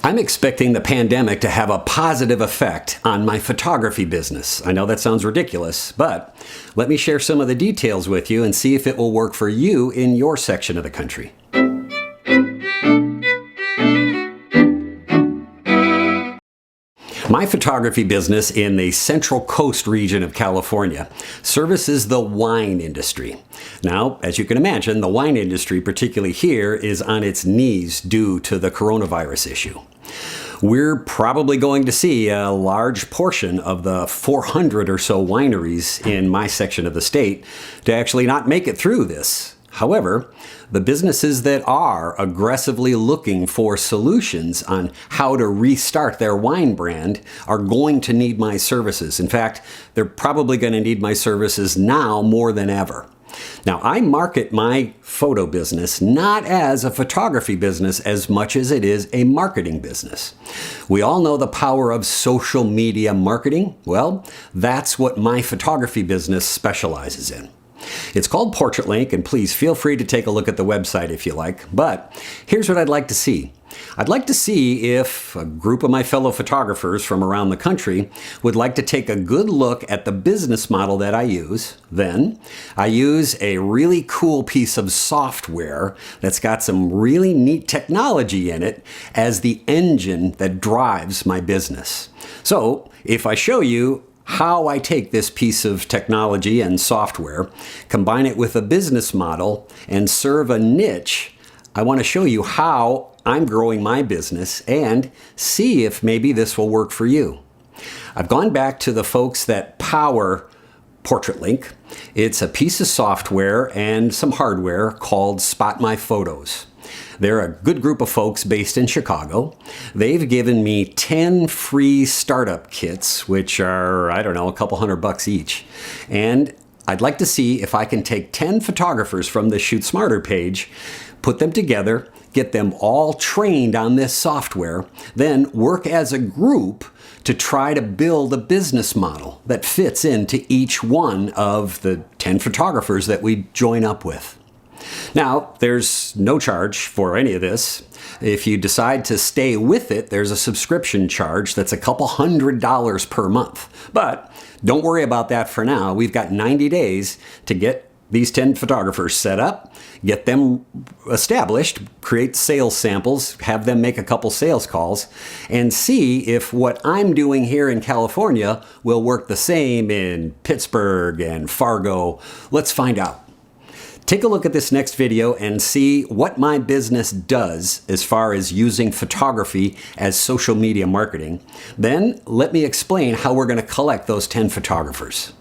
I'm expecting the pandemic to have a positive effect on my photography business. I know that sounds ridiculous, but let me share some of the details with you and see if it will work for you in your section of the country. My photography business in the Central Coast region of California services the wine industry. Now, as you can imagine, the wine industry, particularly here, is on its knees due to the coronavirus issue. We're probably going to see a large portion of the 400 or so wineries in my section of the state to actually not make it through this. However, the businesses that are aggressively looking for solutions on how to restart their wine brand are going to need my services. In fact, they're probably going to need my services now more than ever. Now, I market my photo business not as a photography business as much as it is a marketing business. We all know the power of social media marketing. Well, that's what my photography business specializes in. It's called Portrait Link, and please feel free to take a look at the website if you like. But here's what I'd like to see. I'd like to see if a group of my fellow photographers from around the country would like to take a good look at the business model that I use. Then I use a really cool piece of software that's got some really neat technology in it as the engine that drives my business. So if I show you how I take this piece of technology and software, combine it with a business model, and serve a niche, I want to show you how I'm growing my business and see if maybe this will work for you. I've gone back to the folks that power Portrait Link. It's a piece of software and some hardware called Spot My Photos. They're a good group of folks based in Chicago. They've given me 10 free startup kits, which are, I don't know, a couple $100 each. And I'd like to see if I can take 10 photographers from the Shoot Smarter page, put them together, get them all trained on this software, then work as a group to try to build a business model that fits into each one of the 10 photographers that we join up with. Now, there's no charge for any of this. If you decide to stay with it, there's a subscription charge that's a couple $100 per month. But don't worry about that for now. We've got 90 days to get these 10 photographers set up, get them established, create sales samples, have them make a couple sales calls, and see if what I'm doing here in California will work the same in Pittsburgh and Fargo. Let's find out. Take a look at this next video and see what my business does as far as using photography as social media marketing. Then let me explain how we're going to collect those 10 photographers.